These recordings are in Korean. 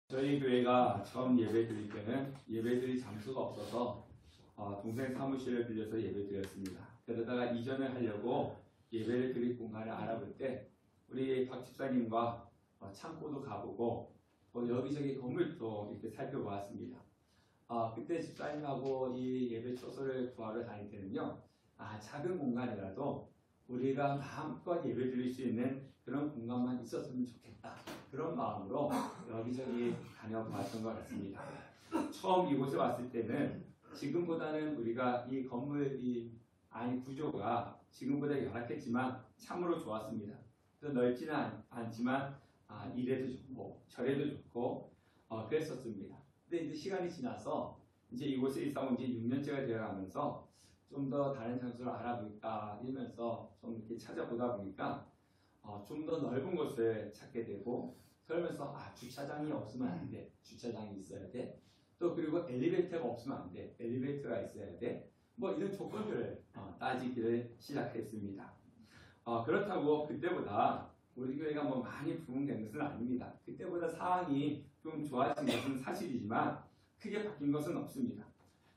저희 교회가 처음 예배 드릴 때는 예배드릴 장소가 없어서 동생 사무실을 빌려서 예배 드렸습니다. 그러다가 이전을 하려고 예배를 드릴 공간을 알아볼 때 우리 박 집사님과 창고도 가보고 여기저기 건물도 이렇게 살펴보았습니다. 그때 집사님하고 이 예배 초소를 구하러 다닐 때는요, 작은 공간이라도 우리가 마음껏 예배 드릴 수 있는 그런 공간만 있었으면 좋겠다. 그런 마음으로 여기저기 다녀봤던 것 같습니다. 처음 이곳에 왔을 때는 지금보다는 우리가 이 건물 안의 구조가 지금보다 열악했지만 참으로 좋았습니다. 그래서 넓지는 않지만 이래도 좋고 저래도 좋고 그랬었습니다. 근데 이제 시간이 지나서 이제 이곳에 이사 온 지 6년째가 되어가면서 좀 더 다른 장소를 알아볼까 이러면서 좀 이렇게 찾아보다 보니까 좀 더 넓은 곳을 찾게 되고, 그러면서 주차장이 없으면 안 돼, 주차장이 있어야 돼. 또 그리고 엘리베이터가 없으면 안 돼, 엘리베이터가 있어야 돼. 뭐 이런 조건들을 따지기를 시작했습니다. 그렇다고 그때보다 우리 교회가 뭐 많이 부흥된 것은 아닙니다. 그때보다 상황이 좀 좋아진 것은 사실이지만 크게 바뀐 것은 없습니다.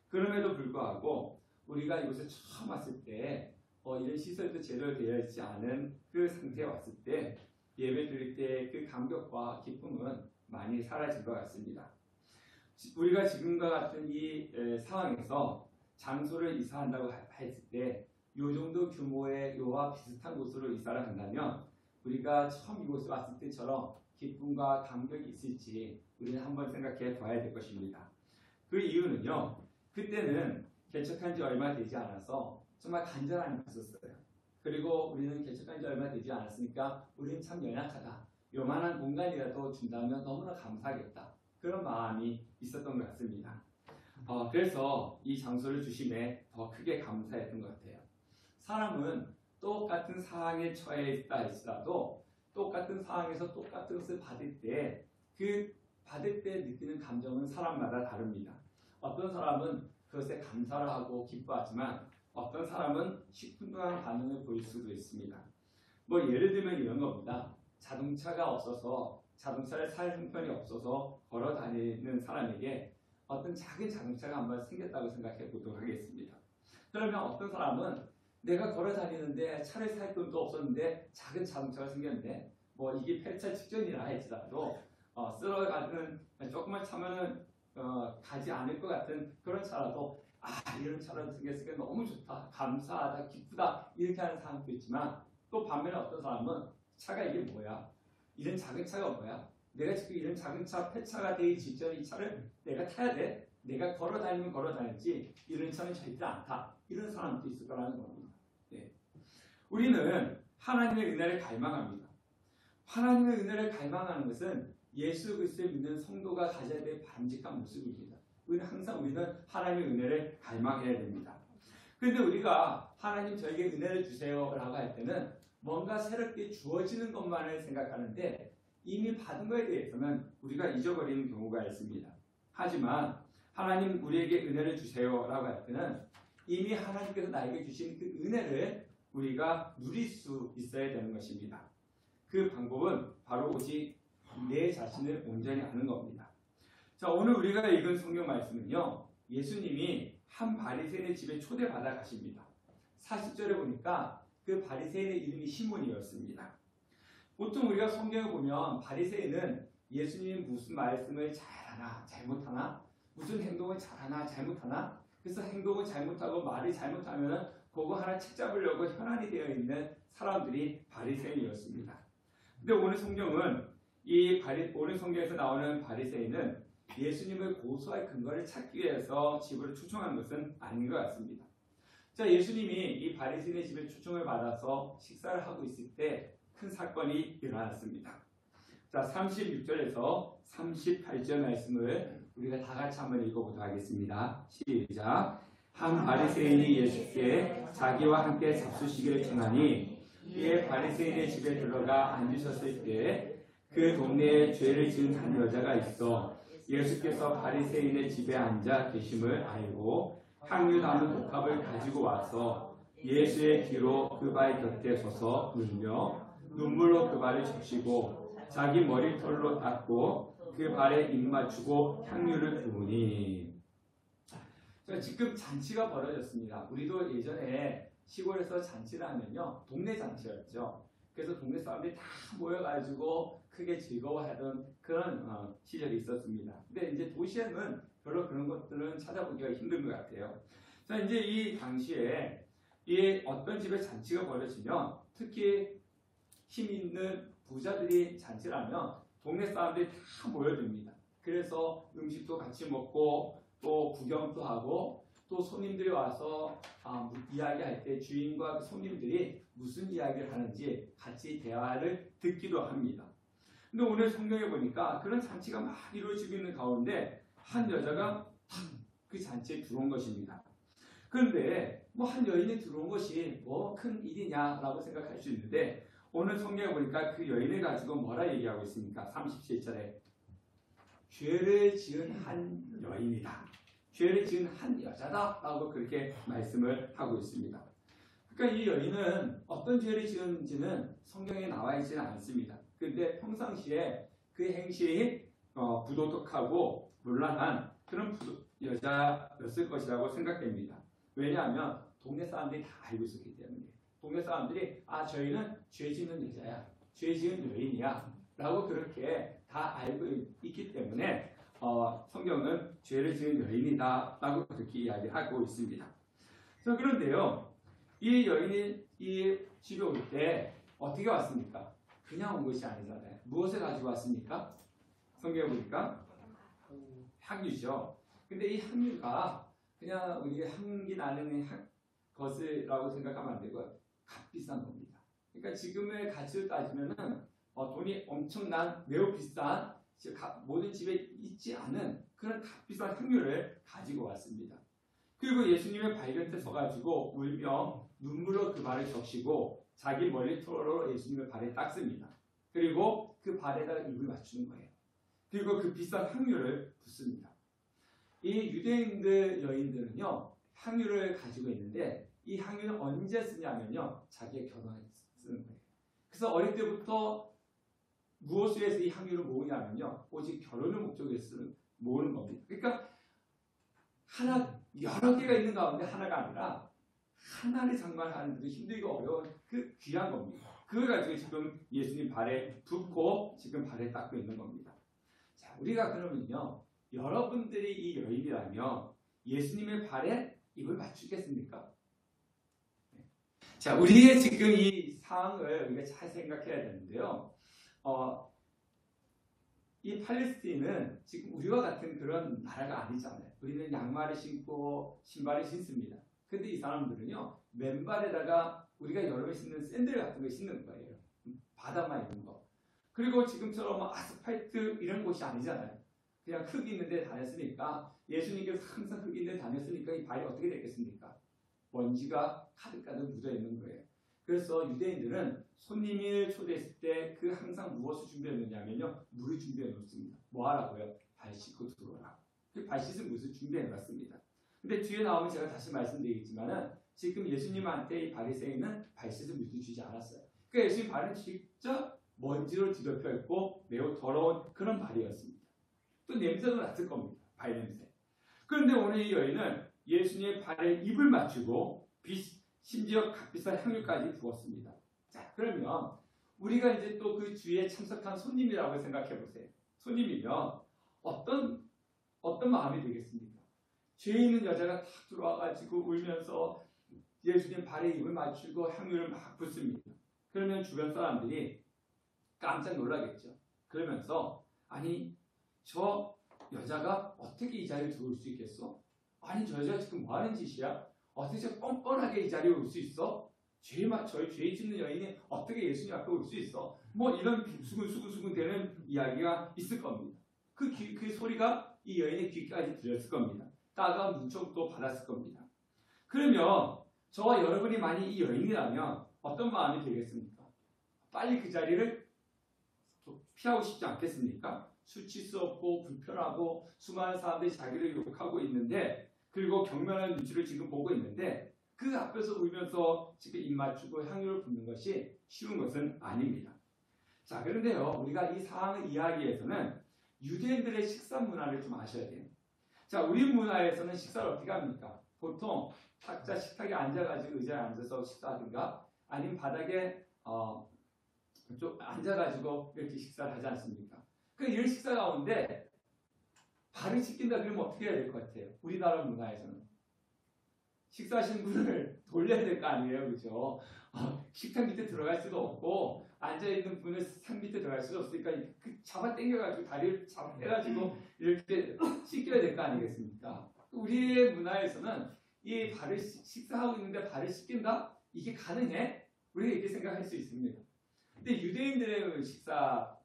그럼에도 불구하고 우리가 이곳에 처음 왔을 때 이런 시설도 제대로 되어 있지 않은 그 상태에 왔을 때 예배 드릴 때 그 감격과 기쁨은 많이 사라진 것 같습니다. 우리가 지금과 같은 이 상황에서 장소를 이사한다고 했을 때 이 정도 규모의 요와 비슷한 곳으로 이사를 한다면 우리가 처음 이곳에 왔을 때처럼 기쁨과 감격이 있을지 우리는 한번 생각해 봐야 될 것입니다. 그 이유는요, 그때는 개척한 지 얼마 되지 않아서 정말 간절함이 있었어요. 그리고 우리는 개척한 지 얼마 되지 않았으니까 우리는 참 연약하다, 요만한 공간이라도 준다면 너무나 감사하겠다, 그런 마음이 있었던 것 같습니다. 그래서 이 장소를 주심에 더 크게 감사했던 것 같아요. 사람은 똑같은 상황에 처해 있다 할지라도 똑같은 상황에서 똑같은 것을 받을 때 그 받을 때 느끼는 감정은 사람마다 다릅니다. 어떤 사람은 그것에 감사를 하고 기뻐하지만 어떤 사람은 시큰둥한 반응을 보일 수도 있습니다. 뭐 예를 들면 이런 겁니다. 자동차가 없어서, 자동차를 살 형편이 없어서 걸어 다니는 사람에게 어떤 작은 자동차가 한번 생겼다고 생각해 보도록 하겠습니다. 그러면 어떤 사람은 내가 걸어 다니는데 차를 살 돈도 없었는데 작은 자동차가 생겼는데 뭐 이게 폐차 직전이라 할지라도 쓸어가는 조금만 차면은 가지 않을 것 같은 그런 차라도 이런 차라도 생겼으니까 너무 좋다, 감사하다, 기쁘다, 이렇게 하는 사람도 있지만, 또 반면에 어떤 사람은 차가 이게 뭐야, 이런 작은 차가 뭐야, 내가 지금 이런 작은 차, 폐차가 되기 직전에 이 차를 내가 타야 돼, 내가 걸어 다니면 걸어 다녔지 이런 차는 절대 안 타, 이런 사람도 있을 거라는 겁니다. 네. 우리는 하나님의 은혜를 갈망합니다. 하나님의 은혜를 갈망하는 것은 예수 그리스도를 믿는 성도가 가져야 될 바람직한 모습입니다. 우리는 하나님의 은혜를 갈망해야 됩니다. 그런데 우리가 하나님 저에게 은혜를 주세요 라고 할 때는 뭔가 새롭게 주어지는 것만을 생각하는데 이미 받은 것에 대해서는 우리가 잊어버리는 경우가 있습니다. 하지만 하나님 우리에게 은혜를 주세요 라고 할 때는 이미 하나님께서 나에게 주신 그 은혜를 우리가 누릴 수 있어야 되는 것입니다. 그 방법은 바로 오직 내 자신을 온전히 아는 겁니다. 자, 오늘 우리가 읽은 성경 말씀은요, 예수님이 한 바리새인의 집에 초대받아 가십니다. 40절에 보니까 그 바리새인의 이름이 시몬이었습니다. 보통 우리가 성경을 보면 바리새인은 예수님이 무슨 말씀을 잘하나 잘못하나, 무슨 행동을 잘하나 잘못하나, 그래서 행동을 잘못하고 말을 잘못하면 그거 하나 책잡으려고 현안이 되어 있는 사람들이 바리새인이었습니다. 근데 오늘 성경은 오늘 성경에서 나오는 바리새인은 예수님을 고소할 근거를 찾기 위해서 집으로 초청한 것은 아닌 것 같습니다. 자, 예수님이 이 바리새인의 집에 초청을 받아서 식사를 하고 있을 때 큰 사건이 일어났습니다. 자, 36절에서 38절 말씀을 우리가 다 같이 한번 읽어보도록 하겠습니다. 시작. 한 바리새인이 예수께 자기와 함께 잡수시기를 청하니 이에 바리새인의 집에 들어가 앉으셨을 때 그 동네에 죄를 지은 한 여자가 있어 예수께서 바리새인의 집에 앉아 계심을 알고 향유 담은 독합을 가지고 와서 예수의 뒤로 그 발 곁에 서서 울며 눈물로 그 발을 적시고 자기 머리털로 닦고 그 발에 입 맞추고 향유를 부으니. 자, 지금 잔치가 벌어졌습니다. 우리도 예전에 시골에서 잔치를 하면요, 동네 잔치였죠. 그래서 동네 사람들이 다 모여가지고 크게 즐거워하던 그런 시절이 있었습니다. 근데 이제 도시에는 별로 그런 것들은 찾아보기가 힘든 것 같아요. 자, 이제 이 당시에 이 어떤 집에 잔치가 벌어지면 특히 힘 있는 부자들이 잔치를 하면 동네 사람들이 다 모여듭니다. 그래서 음식도 같이 먹고 또 구경도 하고 또 손님들이 와서 이야기할 때 주인과 손님들이 무슨 이야기를 하는지 같이 대화를 듣기도 합니다. 근데 오늘 성경에 보니까 그런 잔치가 막 이루어지고 있는 가운데 한 여자가 그 잔치에 들어온 것입니다. 그런데 뭐 한 여인이 들어온 것이 뭐 큰 일이냐라고 생각할 수 있는데 오늘 성경에 보니까 그 여인을 가지고 뭐라 얘기하고 있습니까? 37절에 죄를 지은 한 여인이다. 죄를 지은 한 여자다 라고 그렇게 말씀을 하고 있습니다. 그러니까 이 여인은 어떤 죄를 지은지는 성경에 나와 있지는 않습니다. 그런데 평상시에 그 행실이 부도덕하고 논란한 그런 여자였을 것이라고 생각됩니다. 왜냐하면 동네 사람들이 다 알고 있었기 때문에 동네 사람들이 저희는 죄 지은 여자야, 죄 지은 여인이야 라고 그렇게 다 알고 있기 때문에 성경은 죄를 지은 여인이다 라고 그렇게 이야기하고 있습니다. 자, 그런데요, 이 여인이 이 집에 올 때 어떻게 왔습니까? 그냥 온 것이 아니잖아요. 무엇을 가지고 왔습니까? 성경에 보니까 향유죠. 근데 이 향유가 그냥 우리가 향기 나는 것이라고 생각하면 안 되고 값비싼 겁니다. 그러니까 지금의 가치를 따지면은 돈이 엄청난 매우 비싼 모든 집에 있지 않은 그런 값비싼 향유를 가지고 왔습니다. 그리고 예수님의 발견때 서가지고 울며 눈물로 그 발을 적시고 자기 머리털로 예수님의 발에 닦습니다. 그리고 그 발에다가 입을 맞추는 거예요. 그리고 그 비싼 향유를 붓습니다. 이 유대인들 여인들은요, 향유를 가지고 있는데 이 향유는 언제 쓰냐면요, 자기의 결혼에 쓰는 거예요. 그래서 어릴 때부터 무엇을 위해서 이 향유를 모으냐면요, 오직 결혼을 목적으로 모으는 겁니다. 그러니까 여러 개가 있는 가운데 하나가 아니라 하나를 장만하는데도 힘들고 어려운 그 귀한 겁니다. 그걸 가지고 지금 예수님 발에 붓고 지금 발에 닦고 있는 겁니다. 자, 우리가 그러면요, 여러분들이 이 여인이라면 예수님의 발에 입을 맞추겠습니까? 자, 우리의 지금 이 상황을 우리가 잘 생각해야 되는데요. 이 팔레스틴은 지금 우리와 같은 그런 나라가 아니잖아요. 우리는 양말을 신고 신발을 신습니다. 근데 이 사람들은요, 맨발에다가 우리가 여름에 신는 샌들 같은 거 신는 거예요. 바다만 있는 거. 그리고 지금처럼 아스팔트 이런 곳이 아니잖아요. 그냥 흙 있는 데 다녔으니까, 예수님께서 항상 흙 있는 데 다녔으니까 이 발이 어떻게 됐겠습니까? 먼지가 가득가득 묻어 있는 거예요. 그래서 유대인들은 손님을 초대했을 때 그 항상 무엇을 준비해 놓냐면요, 물을 준비해 놓습니다. 뭐 하라고요? 발 씻고 들어오라고. 그 발 씻은 물을 준비해 놨습니다. 근데 뒤에 나오면 제가 다시 말씀드리겠지만은 지금 예수님한테 이 바리새인은 발 씻은 물도 주지 않았어요. 그러니까 예수님 발은 직접 먼지로 뒤덮여 있고 매우 더러운 그런 발이었습니다. 또 냄새도 났을 겁니다. 발 냄새. 그런데 오늘 이 여인은 예수님의 발에 입을 맞추고 심지어 값비싼 향유까지 부었습니다. 자, 그러면 우리가 이제 또 그 주위에 참석한 손님이라고 생각해 보세요. 손님이면 어떤 마음이 되겠습니까? 죄 있는 여자가 탁 들어와가지고 울면서 예수님 발에 입을 맞추고 향유를 막 붓습니다. 그러면 주변 사람들이 깜짝 놀라겠죠. 그러면서 아니, 저 여자가 어떻게 이 자리에 들어올 수 있겠어? 아니, 저 여자가 지금 뭐 하는 짓이야? 어떻게 저 뻔뻔하게 이 자리에 올 수 있어? 저희 죄 짓는 여인이 어떻게 예수님 앞에 올 수 있어? 뭐 이런 수근수근 되는 이야기가 있을 겁니다. 그 소리가 이 여인의 귀까지 들렸을 겁니다. 따가운 눈총도 받았을 겁니다. 그러면 저와 여러분이 만약 이 여인이라면 어떤 마음이 들겠습니까? 빨리 그 자리를 피하고 싶지 않겠습니까? 수치스럽고 불편하고 수많은 사람들이 자기를 욕하고 있는데, 그리고 경멸한 눈치를 지금 보고 있는데 그 앞에서 울면서 지금 입 맞추고 향유를 붓는 것이 쉬운 것은 아닙니다. 자, 그런데요, 우리가 이 상황을 이해하기 위해서는 유대인들의 식사 문화를 좀 아셔야 돼요. 자, 우리 문화에서는 식사를 어떻게 합니까? 보통 각자 식탁에 앉아가지고 의자에 앉아서 식사하든가 아니면 바닥에 좀 앉아가지고 이렇게 식사를 하지 않습니까? 그 이런 식사 가운데 발을 씻긴다 그러면 어떻게 해야 될 것 같아요? 우리나라 문화에서는 식사하시는 분을 돌려야 될 거 아니에요, 그죠? 식탁 밑에 들어갈 수도 없고 앉아 있는 분을 상 밑에 들어갈 수도 없으니까 잡아 당겨가지고 다리를 잡아 빼가지고 이렇게 씻겨야 될 거 아니겠습니까? 우리의 문화에서는 이 발을 식사하고 있는데 발을 씻긴다? 이게 가능해? 우리가 이렇게 생각할 수 있습니다. 근데 유대인들의 식사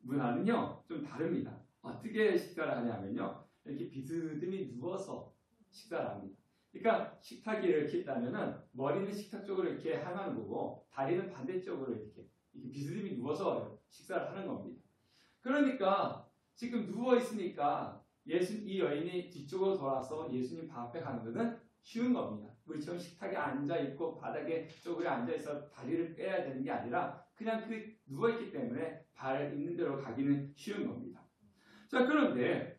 문화는요 좀 다릅니다. 어떻게 식사를 하냐면요 이렇게 비스듬히 누워서 식사를 합니다. 그러니까 식탁이 이렇게 있다면은 머리는 식탁 쪽으로 이렇게 향하는 거고 다리는 반대쪽으로 이렇게 비스듬히 누워서 식사를 하는 겁니다. 그러니까 지금 누워 있으니까 이 여인이 뒤쪽으로 돌아서 예수님 발 앞에 가는 것은 쉬운 겁니다. 우리처럼 식탁에 앉아 있고 바닥에 쪽으로 앉아 있어 다리를 빼야 되는 게 아니라 그냥 그 누워 있기 때문에 발 있는 대로 가기는 쉬운 겁니다. 자, 그런데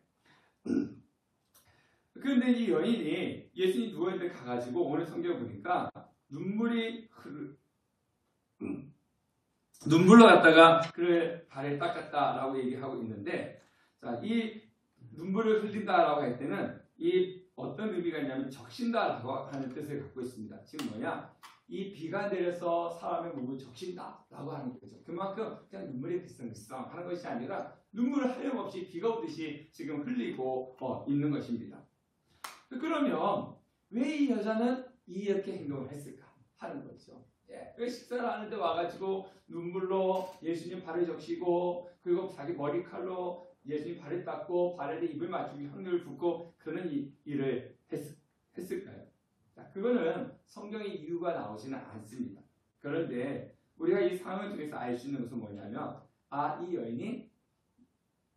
이 여인이 예수님이 누워있는 데 가가지고 오늘 성경 보니까 눈물로 갖다가 그를 발을 닦았다라고 얘기하고 있는데, 자, 이 눈물을 흘린다라고 할 때는 이 어떤 의미가 있냐면 적신다라고 하는 뜻을 갖고 있습니다. 지금 뭐냐? 이 비가 내려서 사람의 몸을 적신다라고 하는 거죠. 그만큼 그냥 눈물이 비슷비슷 하는 것이 아니라 눈물을 하염없이 비가 오듯이 지금 흘리고 있는 것입니다. 그러면 왜 이 여자는 이렇게 행동을 했을까 하는 거죠. 왜 식사를 하는데 와가지고 눈물로 예수님 발을 적시고 그리고 자기 머리칼로 예수님 발을 닦고 발에 입을 맞추고 향유를 붓고 그런 일을 했을까요? 자, 그거는 성경에 이유가 나오지는 않습니다. 그런데 우리가 이 상황을 통해서 알 수 있는 것은 뭐냐면 이 여인이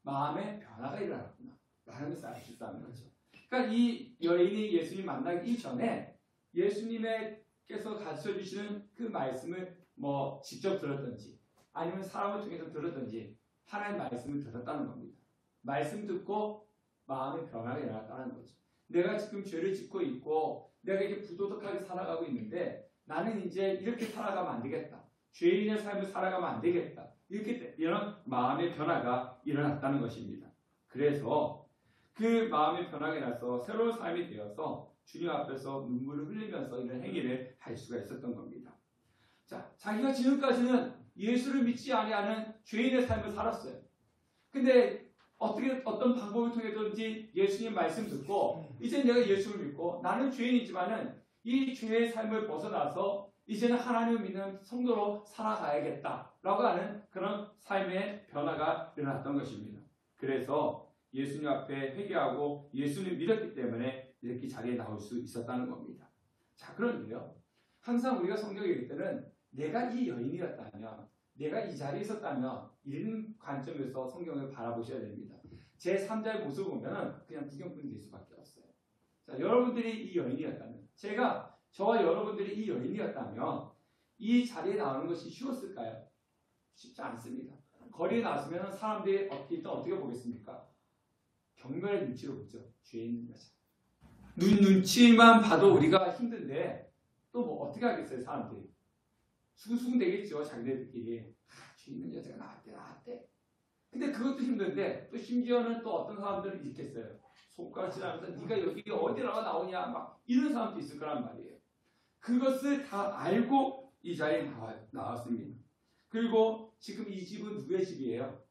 마음의 변화가 일어났구나 라는 것을 알 수 있다는 거죠. 그러니까 이 여인이 예수님 만나기 이전에 예수님께서 가르쳐 주시는 그 말씀을 뭐 직접 들었든지 아니면 사람을 통해서 들었든지 하나님 말씀을 들었다는 겁니다. 말씀 듣고 마음의 변화가 일어났다는 거죠. 내가 지금 죄를 짓고 있고 내가 이게 부도덕하게 살아가고 있는데 나는 이제 이렇게 살아가면 안 되겠다. 죄인의 삶을 살아가면 안 되겠다. 이런 마음의 변화가 일어났다는 것입니다. 그래서 그 마음의 변화가 나서 새로운 삶이 되어서 주님 앞에서 눈물을 흘리면서 이런 행위를 할 수가 있었던 겁니다. 자, 자기가 지금까지는 예수를 믿지 아니하는 죄인의 삶을 살았어요. 근데 어떤 방법을 통해서든지 예수님 말씀 듣고 이제 내가 예수를 믿고 나는 죄인이지만은 이 죄의 삶을 벗어나서 이제는 하나님을 믿는 성도로 살아가야겠다라고 하는 그런 삶의 변화가 일어났던 것입니다. 그래서 예수님 앞에 회개하고 예수님 믿었기 때문에 이렇게 자리에 나올 수 있었다는 겁니다. 자, 그런데요. 항상 우리가 성경에 읽을 때는 내가 이 여인이었다면 내가 이 자리에 있었다면 이런 관점에서 성경을 바라보셔야 됩니다. 제 3자의 모습을 보면 그냥 구경꾼이 될 수밖에 없어요. 자, 여러분들이 이 여인이었다면 저와 여러분들이 이 여인이었다면 이 자리에 나오는 것이 쉬웠을까요? 쉽지 않습니다. 거리에 나왔으면 사람들이 어떻게 보겠습니까? 경멸의 눈치로 보죠. 죄 있는 여자. 눈치만 봐도 우리가 힘든데 또 뭐 어떻게 하겠어요, 사람들이. 수근수근 되겠죠, 자기네들끼리. 죄 있는 여자가 나왔대. 근데 그것도 힘든데 또 심지어는 또 어떤 사람들은 이렇게 했어요. 손가락질하면서 네가 여기 어디라고 나오냐 막 이런 사람도 있을 거란 말이에요. 그것을 다 알고 이 자리에 나왔습니다. 그리고 지금 이 집은 누구의 집이에요?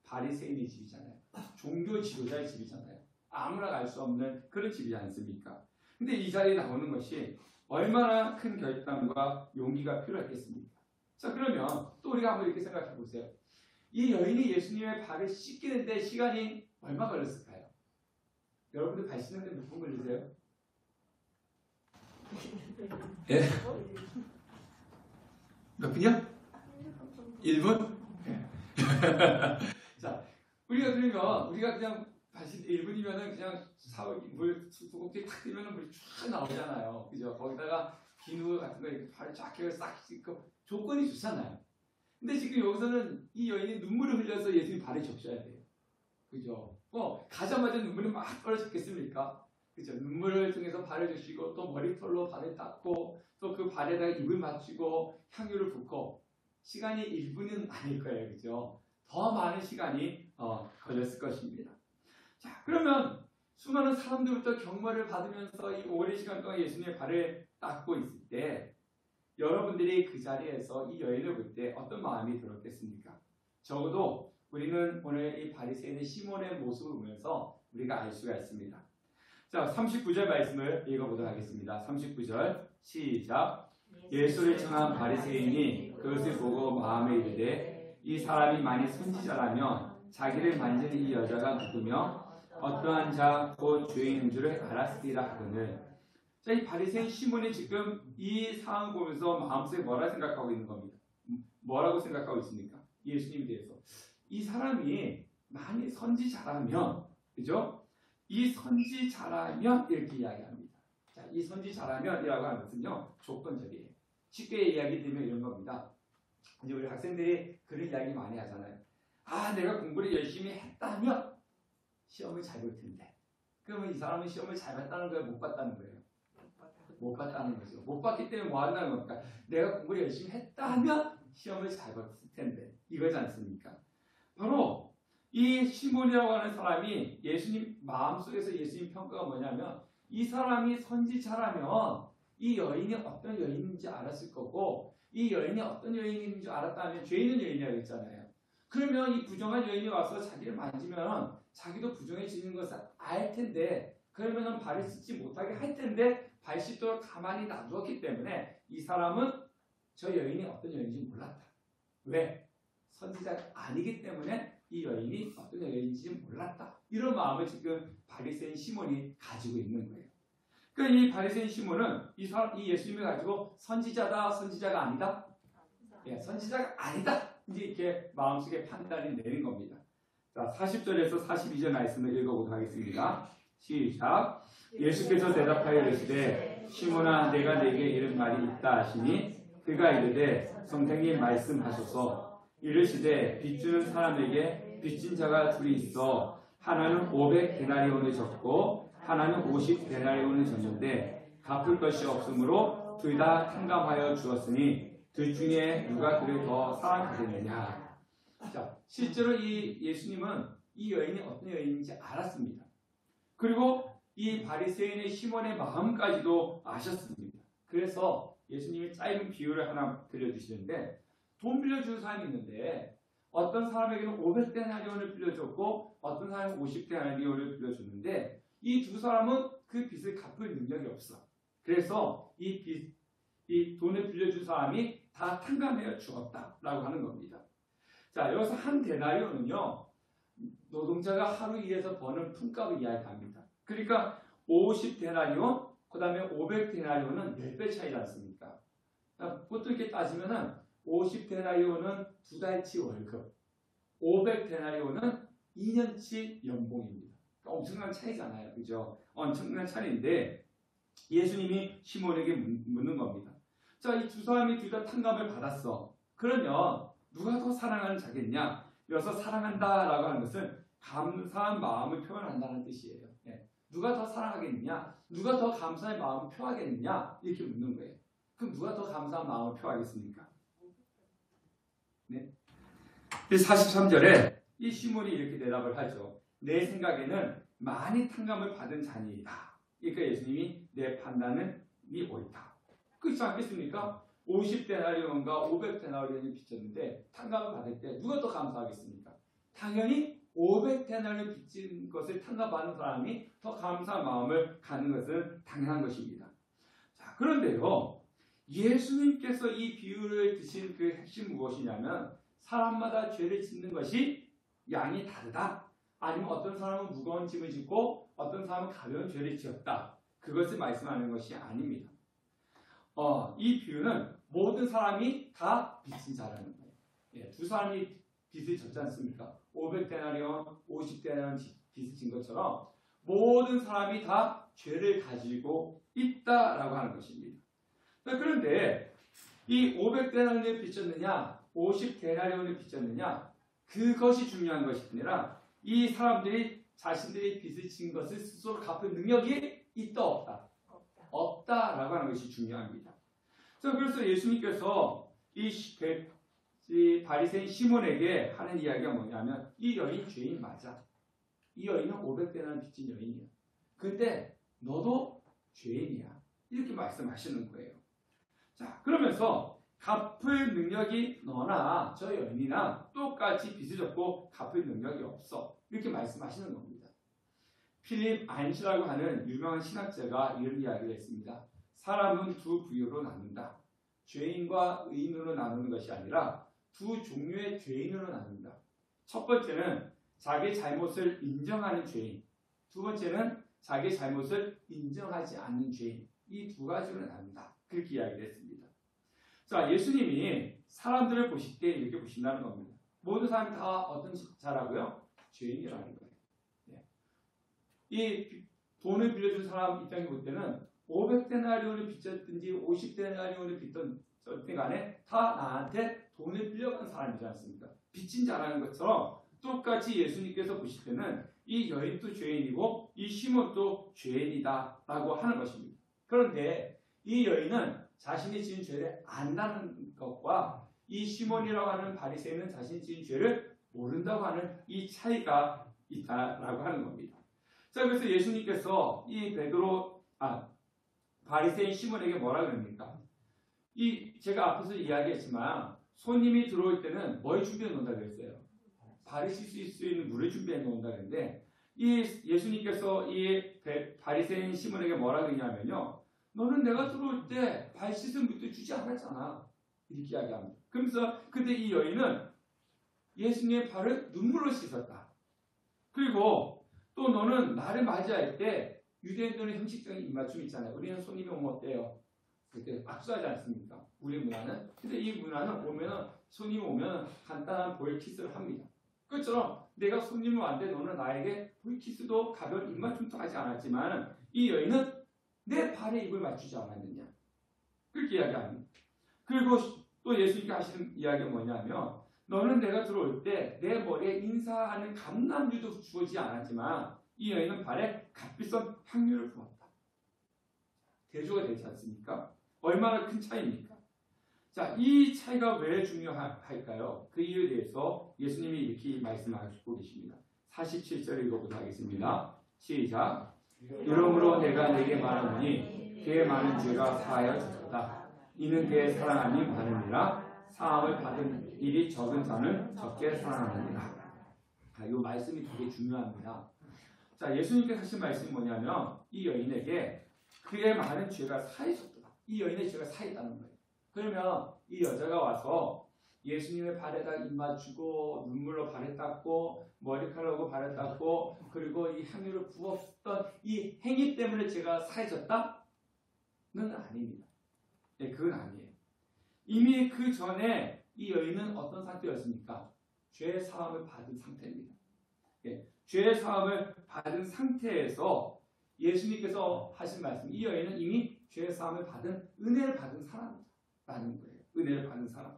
바리새인의 집이잖아요. 종교 지도자의 집이잖아요. 아무나 갈 수 없는 그런 집이지 않습니까? 근데 이 자리에 나오는 것이 얼마나 큰 결단과 용기가 필요했겠습니까? 자, 그러면 또 우리가 한번 이렇게 생각해 보세요. 이 여인이 예수님의 발을 씻기는데 시간이 얼마 걸렸을까요? 여러분들 발 씻는데 몇 분 걸리세요? 예? 몇 분이요? 1분? 자, 우리가 그냥 다시 1분이면은 그냥 물 수국지 탁 뜨면은 물이 쫙 나오잖아요. 그죠? 거기다가 비누 같은 거 이렇게 발을 쫙 해서 싹 씻고 조건이 좋잖아요. 근데 지금 여기서는 이 여인이 눈물을 흘려서 예수님 발을 적셔야 돼요. 그죠? 가자마자 눈물이 막 떨어졌겠습니까? 그죠? 눈물을 통해서 발을 드시고 또 머리털로 발을 닦고 또 그 발에다가 입을 맞추고 향유를 붓고 시간이 1분은 아닐 거예요. 그죠? 더 많은 시간이 걸렸을 것입니다. 자, 그러면 수많은 사람들부터 경멸을 받으면서 이 오랜 시간 동안 예수님의 발을 닦고 있을 때 여러분들이 그 자리에서 이 여인을 볼 때 어떤 마음이 들었겠습니까? 적어도 우리는 오늘 이 바리새인의 시몬의 모습을 보면서 우리가 알 수가 있습니다. 자, 39절 말씀을 읽어보도록 하겠습니다. 39절 시작. 예수를 청한 바리새인이 그것을 보고 마음에 이르되 이 사람이 만일 선지자라면 자기를 만지는 이 여자가 누구며 어떠한 자 곧 죄인인 줄을 알았으리라 하거늘. 자, 이 바리새인 시몬이 지금 이 상황을 보면서 마음속에 뭐라 생각하고 있는 겁니다. 뭐라고 생각하고 있습니까? 예수님에 대해서. 이 사람이 만일 선지자라면, 그죠? 이 선지자라면 이렇게 이야기합니다. 자, 이 선지자라면이라고 하는 것은요, 조건적이에요. 쉽게 이야기 드리면 이런 겁니다. 이제 우리 학생들이 그런 이야기 많이 하잖아요. 아, 내가 공부를 열심히 했다면 시험을 잘 볼 텐데. 그러면 이 사람은 시험을 잘 봤다는 거예요? 못 봤다는 거예요? 못 봤다는 거죠. 못 봤기 때문에 뭐 한다는 겁니까? 내가 공부를 열심히 했다면 시험을 잘 봤을 텐데. 이거지 않습니까? 바로 이 시몬이라고 하는 사람이 예수님 마음속에서 예수님 평가가 뭐냐면 이 사람이 선지자라면 이 여인이 어떤 여인인지 알았을 거고 이 여인이 어떤 여인인 줄 알았다면 죄 있는 여인이라고 했잖아요. 그러면 이 부정한 여인이 와서 자기를 만지면 자기도 부정해지는 것을 알 텐데 그러면 발을 씻지 못하게 할 텐데 발 씻도록 가만히 놔두었기 때문에 이 사람은 저 여인이 어떤 여인인지 몰랐다. 왜? 선지자가 아니기 때문에 이 여인이 어떤 여인인지 몰랐다. 이런 마음을 지금 바리새인 시몬이 가지고 있는 거예요. 그러니까 이 바리새인 시몬은 이 예수님을 가지고 선지자다, 선지자가 아니다? 예, 선지자가 아니다. 이제 이렇게 마음속에 판단이 내린 겁니다. 자, 40절에서 42절 말씀을 읽어보도록 하겠습니다. 시작. 예수께서 대답하여 이르시되 시몬아 내가 내게 이런 말이 있다 하시니 그가 이르되 선생님 말씀하소서. 이르시되 빚주는 사람에게 빚진 자가 둘이 있어 하나는 500데나리온을 졌고 하나는 50데나리온을 졌는데 갚을 것이 없으므로 둘 다 탕감하여 주었으니 둘 중에 누가 그를 더 사랑하겠느냐. 자, 실제로 이 예수님은 이 여인이 어떤 여인인지 알았습니다. 그리고 이 바리새인의 시몬의 마음까지도 아셨습니다. 그래서 예수님이 짧은 비유를 하나 들려주시는데 돈 빌려주는 사람이 있는데 어떤 사람에게는 500데나리온을 빌려줬고 어떤 사람은 50데나리온을 빌려줬는데 이 두 사람은 그 빚을 갚을 능력이 없어. 그래서 이 돈을 빌려준 사람이 다 탕감하여 주었다라고 하는 겁니다. 자, 여기서 한 데나리온은요 노동자가 하루 일해서 버는 품값을 이야기합니다. 그러니까 50데나리온, 그 다음에 500데나리온은 10배 차이지 않습니까? 보통 이렇게 따지면은 50데나리온은 2달치 월급, 500데나리온은 2년치 연봉입니다. 그러니까 엄청난 차이잖아요. 그죠? 엄청난 차이인데 예수님이 시몬에게 묻는 겁니다. 자, 이 두 사람이 둘 다 탕감을 받았어. 그러면 누가 더 사랑하는 자겠냐? 여기서 사랑한다라고 하는 것은 감사한 마음을 표현한다는 뜻이에요. 예. 누가 더 사랑하겠느냐? 누가 더 감사의 마음을 표하겠느냐? 이렇게 묻는 거예요. 그럼 누가 더 감사한 마음을 표하겠습니까? 네. 43절에 이 시몬이 이렇게 대답을 하죠. 내 생각에는 많이 탕감을 받은 자니이다. 그러니까 예수님이 내 판단은 옳다. 그렇지 않겠습니까? 50데나리온과 500데나리온이 빚졌는데 탕감을 받을 때 누가 더 감사하겠습니까? 당연히 500데나리온 빚진 것을 탕감받는 사람이 더 감사한 마음을 갖는 것은 당연한 것입니다. 자, 그런데요. 예수님께서 이 비유를 드신 그 핵심은 무엇이냐면 사람마다 죄를 짓는 것이 양이 다르다. 아니면 어떤 사람은 무거운 짐을 짓고 어떤 사람은 가벼운 죄를 지었다. 그것을 말씀하는 것이 아닙니다. 이 비유는 모든 사람이 다 빚진 자라는 거예요. 예, 두 사람이 빚을 졌지 않습니까? 500데나리온, 50데나리온 빚을 진 것처럼 모든 사람이 다 죄를 가지고 있다라고 하는 것입니다. 그런데 이 500데나리온을 빚졌느냐 50데나리온을 빚졌느냐 그것이 중요한 것이 아니라 이 사람들이 자신들이 빚을 진 것을 스스로 갚을 능력이 있다 없다? 없다라고 하는 것이 중요합니다. 그래서 예수님께서 이 바리새인 시몬에게 하는 이야기가 뭐냐면 이 여인 죄인 맞아. 이 여인은 500데나리 빚진 여인이야. 근데 너도 죄인이야. 이렇게 말씀하시는 거예요. 자, 그러면서 갚을 능력이 너나 저 여인이나 똑같이 빚을 졌고 갚을 능력이 없어. 이렇게 말씀하시는 겁니다. 필립 안시라고 하는 유명한 신학자가 이런 이야기를 했습니다. 사람은 두 부류로 나눈다. 죄인과 의인으로 나누는 것이 아니라 두 종류의 죄인으로 나눈다. 첫 번째는 자기 잘못을 인정하는 죄인. 두 번째는 자기 잘못을 인정하지 않는 죄인. 이 두 가지로 나눈다. 그렇게 이야기를 했습니다. 자, 예수님이 사람들을 보실 때 이렇게 보신다는 겁니다. 모든 사람이 다 어떤 자라고요? 죄인이라는 거예요. 네. 이 돈을 빌려준 사람 입장에 볼 때는 500데나리온을 빚졌든지 50데나리온을 빚던 간에 다 나한테 돈을 빌려간 사람이지 않습니까? 빚진 자라는 것처럼 똑같이 예수님께서 보실 때는 이 여인도 죄인이고 이 시몬도 죄인이다라고 하는 것입니다. 그런데 이 여인은 자신이 지은 죄를 안다는 것과 이 시몬이라고 하는 바리새인은 자신이 지은 죄를 모른다고 하는 이 차이가 있다라고 하는 겁니다. 자, 그래서 예수님께서 이 바리새인 시몬에게 뭐라 그럽니까? 제가 앞에서 이야기했지만 손님이 들어올 때는 뭘 준비해 놓는다 그랬어요? 바리실 수 있는 물을 준비해 놓는다 그랬는데 예수님께서 이 바리새인 시몬에게 뭐라 그러냐면요. 너는 내가 들어올 때 발 씻은 물도 주지 않았잖아. 이렇게 이야기합니다. 그러면서 근데 이 여인은 예수님의 발을 눈물로 씻었다. 그리고 또 너는 나를 맞이할 때 유대인들은 형식적인 입맞춤이 있잖아요. 우리는 손님이 오면 어때요? 그때 악수하지 않습니까? 우리 문화는. 근데 이 문화는 손님이 오면 간단한 볼 키스를 합니다. 그것처럼 내가 손님이 왔는데 너는 나에게 볼 키스도 가벼운 입맞춤도 하지 않았지만 이 여인은 내 발에 입을 맞추지 않았느냐. 그렇게 이야기합니다. 그리고 또 예수님께 하시는 이야기가 뭐냐면 너는 내가 들어올 때 내 머리에 인사하는 감람유도 주어지지 않았지만 이 여인은 발에 값비싼 향유를 부었다. 대조가 되지 않습니까? 얼마나 큰 차이입니까? 자, 이 차이가 왜 중요할까요? 그 이유에 대해서 예수님이 이렇게 말씀하시고 계십니다. 47절 읽어보도록 하겠습니다. 시작. 이러므로 내가 내게 말하노니 그의 많은 죄가 사하여졌다. 이는 그의 사랑함이 많으니라. 사함을 받은 일이 적은 자는 적게 사랑하느니라. 이 말씀이 되게 중요합니다. 자, 예수님께서 하신 말씀이 뭐냐면 이 여인에게 그의 많은 죄가 사해졌다. 이 여인의 죄가 사했다는 거예요. 그러면 이 여자가 와서 예수님의 발에다 입 맞추고 눈물로 발에 닦고 머리카락으로 발에 닦고 그리고 이 향유를 부었던 이 행위 때문에 죄가 사해졌다? 는 아닙니다. 네, 그건 아니에요. 이미 그 전에 이 여인은 어떤 상태였습니까? 죄 사함을 받은 상태입니다. 네, 죄 사함을 받은 상태에서 예수님께서 하신 말씀, 이 여인은 이미 죄 사함을 받은 은혜를 받은 사람이라는 거예요. 은혜를 받은 사람.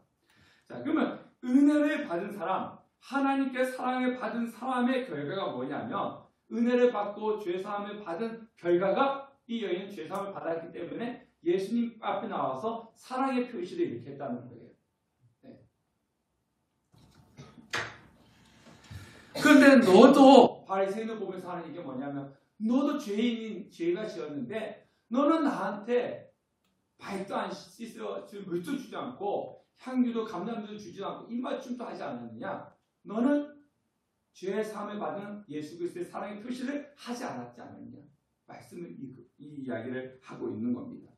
자, 그러면 은혜를 받은 사람, 하나님께 사랑을 받은 사람의 결과가 뭐냐면 은혜를 받고 죄 사함을 받은 결과가 이 여인은 죄 사함을 받았기 때문에 예수님 앞에 나와서 사랑의 표시를 이렇게 했다는 거예요. 네. 그런데 너도 바리새인을 보면서 하는 이게 뭐냐면 너도 죄가 지었는데 너는 나한테 발도 안 씻어 물도 주지 않고 향유도 감람유도 주지 않고 입맞춤도 하지 않았느냐? 너는 죄의 사함을 받은 예수 그리스도의 사랑의 표시를 하지 않았지 않느냐? 말씀을 이 이야기를 하고 있는 겁니다.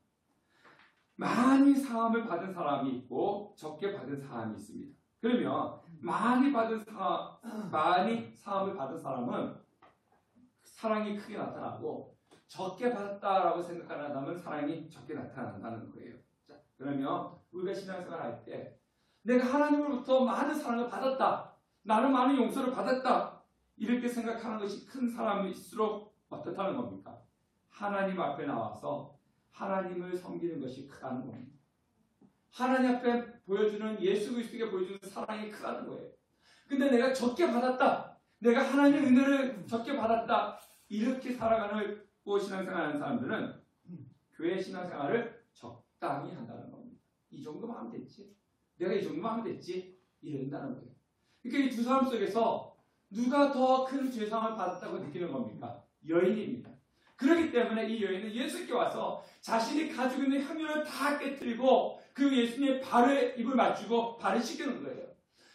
많이 사함을 받은 사람이 있고 적게 받은 사람이 있습니다. 그러면 많이 사함을 받은 사람은 사랑이 크게 나타나고 적게 받았다라고 생각하는 사람은 사랑이 적게 나타난다는 거예요. 자, 그러면 우리가 신앙생활 할 때 내가 하나님으로부터 많은 사랑을 받았다. 나는 많은 용서를 받았다. 이렇게 생각하는 것이 큰 사람일수록 어떻다는 겁니까? 하나님 앞에 나와서 하나님을 섬기는 것이 크다는 겁니다. 하나님 앞에 보여주는 예수 그리스도에게 보여주는 사랑이 크다는 거예요. 근데 내가 적게 받았다. 내가 하나님의 은혜를 적게 받았다. 이렇게 살아가고 신앙생활하는 사람들은 교회 신앙생활을 적당히 한다는 겁니다. 이 정도만 하면 됐지. 내가 이 정도만 하면 됐지. 이런다는 거예요. 그러니까 이 두 사람 속에서 누가 더 큰 죄상을 받았다고 느끼는 겁니까? 여인입니다. 그렇기 때문에 이 여인은 예수께 와서 자신이 가지고 있는 향유를 다 깨뜨리고 그 예수님의 발에 입을 맞추고 발을 씻기는 거예요.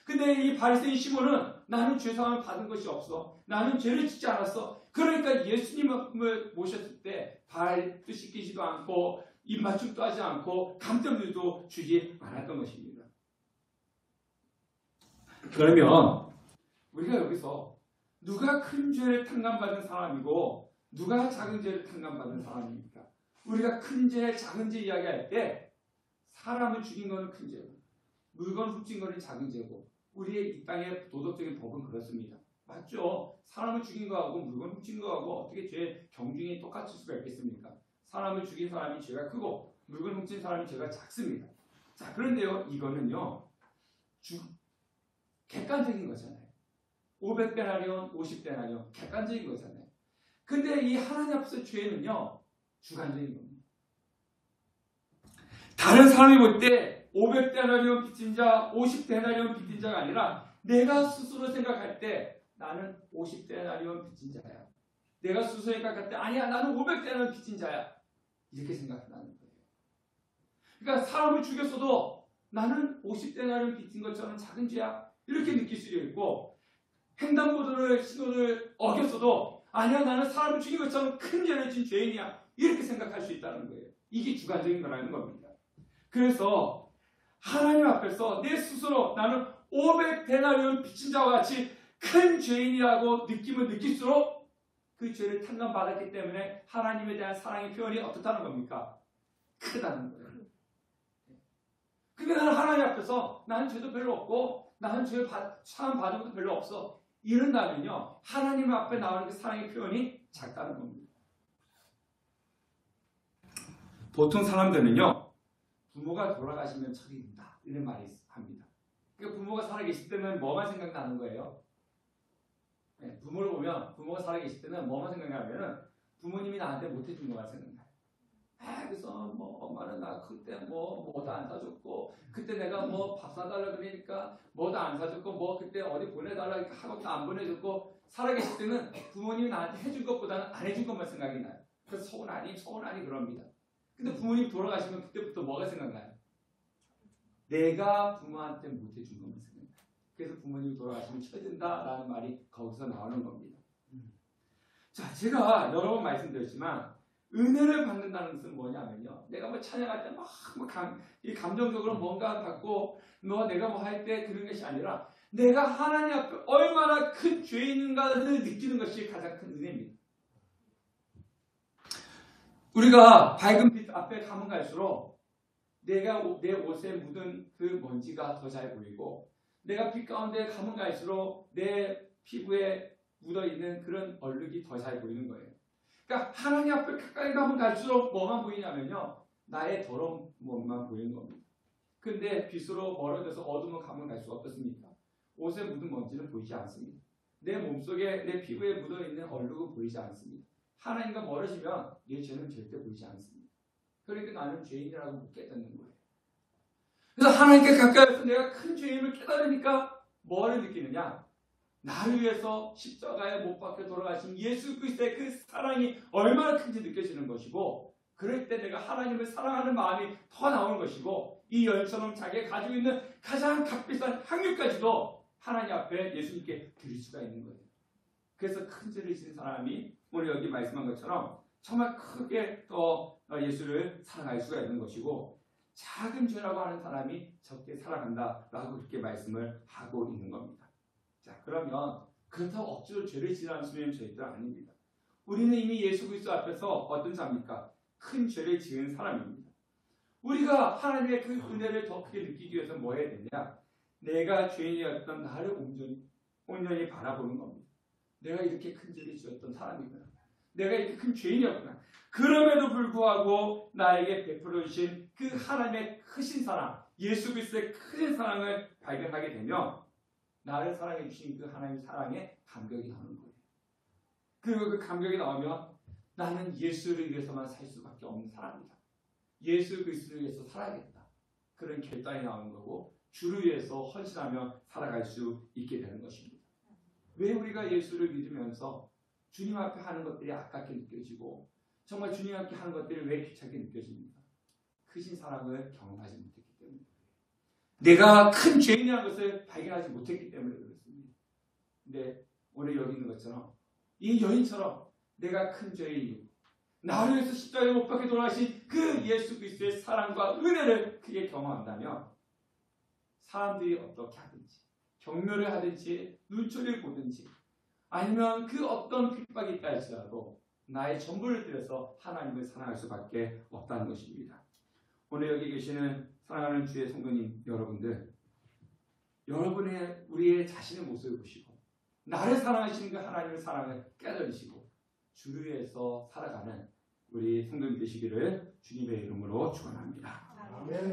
근데 이 바리새인 시몬은 나는 죄상을 받은 것이 없어. 나는 죄를 짓지 않았어. 그러니까 예수님을 모셨을 때 발도 씻기지도 않고 입 맞춤도 하지 않고 감정들도 주지 않았던 것입니다. 그러면 우리가 여기서 누가 큰 죄를 탕감받은 사람이고 누가 작은 죄를 탕감받은 사람입니까? 우리가 큰 죄, 작은 죄 이야기할 때 사람을 죽인 것은 큰 죄고 물건 훔친 것은 작은 죄고 우리의 이 땅의 도덕적인 법은 그렇습니다. 맞죠? 사람을 죽인 거하고 물건 훔친 거하고 어떻게 죄 경중이 똑같을 수가 있겠습니까? 사람을 죽인 사람이 죄가 크고 물건 훔친 사람이 죄가 작습니다. 자, 그런데요, 이거는요 객관적인 거잖아요. 500데나리온, 50데나리온 객관적인 거잖아요. 근데 이 하나님 앞에서 죄는요 주관적인 겁니다. 다른 사람이 볼 때 500데나리온 빚진 자, 50데나리온 빚진 자가 아니라 내가 스스로 생각할 때 나는 50데나리온 빚진 자야. 내가 스스로 생각할 때 아니야 나는 500데나리온 빚진 자야. 이렇게 생각한다는 거예요. 그러니까 사람을 죽였어도 나는 50데나리온 빚진 것처럼 작은 죄야. 이렇게 느낄 수도 있고 횡단보도를 신호를 어겼어도 아니야 나는 사람을 죽인 것처럼 큰 죄를 진 죄인이야. 이렇게 생각할 수 있다는 거예요. 이게 주관적인 거라는 겁니다. 그래서 하나님 앞에서 내 스스로 나는 500데나리온 빚진 자와 같이 큰 죄인이라고 느낌을 느낄수록 그 죄를 탕감받았기 때문에 하나님에 대한 사랑의 표현이 어떻다는 겁니까? 크다는 거예요. 근데 나는 하나님 앞에서 나는 죄도 별로 없고 나는 죄를 사함 받은 것도 별로 없어. 이런다면요 하나님 앞에 나오는 그 사랑의 표현이 작다는 겁니다. 보통 사람들은요 부모가 돌아가시면 철이 든다 이런 말이 합니다. 그러니까 부모가 살아계실 때는 뭐만 생각나는 거예요? 네, 부모를 보면 부모가 살아계실 때는 뭐만 생각나냐면은 부모님이 나한테 못해준 것만 생각나요. 그래서 뭐 엄마는 나 그때 뭐도 안 사줬고 그때 내가 뭐 밥 사달라 그러니까 뭐도 안 사줬고 뭐 그때 어디 보내달라 그러니까 학원도 안 보내줬고 살아계실 때는 부모님이 나한테 해준 것보다는 안 해준 것만 생각이 나요. 그래서 서운하니 그럽니다. 근데 부모님 돌아가시면 그때부터 뭐가 생각나요? 내가 부모한테 못해준 것만 생각나요. 그래서 부모님이 돌아가시면 쳐진다라는 말이 거기서 나오는 겁니다. 자, 제가 여러 번 말씀드렸지만 은혜를 받는다는 것은 뭐냐면요. 내가 뭐 찬양할 때 막 감정적으로 뭔가 받고 내가 뭐 할 때 그런 것이 아니라 내가 하나님 앞에 얼마나 큰 죄인인가를 느끼는 것이 가장 큰 은혜입니다. 우리가 밝은 빛 앞에 가면 갈수록 내가 내 옷에 묻은 그 먼지가 더 잘 보이고 내가 빛 가운데 가면 갈수록 내 피부에 묻어있는 그런 얼룩이 더 잘 보이는 거예요. 그러니까 하나님 앞에 가까이 가면 갈수록 뭐만 보이냐면요 나의 더러운 몸만 보이는 겁니다. 근데 빛으로 멀어져서 어둠으로 가면 갈수록 어떻습니까? 옷에 묻은 먼지는 보이지 않습니다. 내 몸속에 내 피부에 묻어있는 얼룩은 보이지 않습니다. 하나님과 멀어지면 내 죄는 절대 보이지 않습니다. 그러니까 나는 죄인이라고 못 깨닫는 거예요. 그래서 하나님께 가까이서 내가 큰 죄임을 깨달으니까 뭐를 느끼느냐? 나를 위해서 십자가에 못 박혀 돌아가신 예수 그리스도의 그 사랑이 얼마나 큰지 느껴지는 것이고 그럴 때 내가 하나님을 사랑하는 마음이 더 나오는 것이고 이 여인처럼 자기가 가지고 있는 가장 값비싼 향유까지도 하나님 앞에 예수님께 드릴 수가 있는 거예요. 그래서 큰 죄를 지은 사람이 오늘 여기 말씀한 것처럼 정말 크게 더 예수를 사랑할 수가 있는 것이고 작은 죄라고 하는 사람이 적게 살아간다라고 그렇게 말씀을 하고 있는 겁니다. 자, 그러면 그렇다고 억지로 죄를 지으라는 소리는 저희들 아닙니다. 우리는 이미 예수 그리스도 앞에서 어떤 자입니까? 큰 죄를 지은 사람입니다. 우리가 하나님의 그 은혜를 더 크게 느끼기 위해서 뭐 해야 되냐? 내가 죄인이었던 나를 온전히 바라보는 겁니다. 내가 이렇게 큰 죄를 지었던 사람이구나. 내가 이렇게 큰 죄인이었구나. 그럼에도 불구하고 나에게 베풀어 주신 그 하나님의 크신 사랑, 예수 그리스도의 크신 사랑을 발견하게 되면 나를 사랑해 주신 그 하나님 사랑에 감격이 나오는 거예요. 그리고 그 감격이 나오면 나는 예수를 위해서만 살 수밖에 없는 사람이다. 예수 그리스도를 위해서 살아야겠다. 그런 결단이 나오는 거고 주를 위해서 헌신하며 살아갈 수 있게 되는 것입니다. 왜 우리가 예수를 믿으면서 주님 앞에 하는 것들이 아깝게 느껴지고 정말 주님 앞에 하는 것들이 왜 귀찮게 느껴집니까? 크신 사랑을 경험하지 못했기 때문입니다. 내가 큰 죄인이라는 것을 발견하지 못했기 때문에 그렇습니다. 근데 오늘 여기 있는 것처럼 이 여인처럼 내가 큰 죄인이고 나를 위해서 십자가에 못 박혀 돌아가신 그 예수 그리스도의 사랑과 은혜를 크게 경험한다면 사람들이 어떻게 하든지 경멸을 하든지 눈초리를 보든지 아니면 그 어떤 핍박이 있다 할지라도 나의 전부를 들여서 하나님을 사랑할 수밖에 없다는 것입니다. 오늘 여기 계시는 사랑하는 주의 성도님 여러분들, 여러분의 우리의 자신의 모습을 보시고 나를 사랑하시는 그 하나님의 사랑을 깨달으시고 주를 위해서 살아가는 우리 성도님 되시기를 주님의 이름으로 축원합니다. 아멘.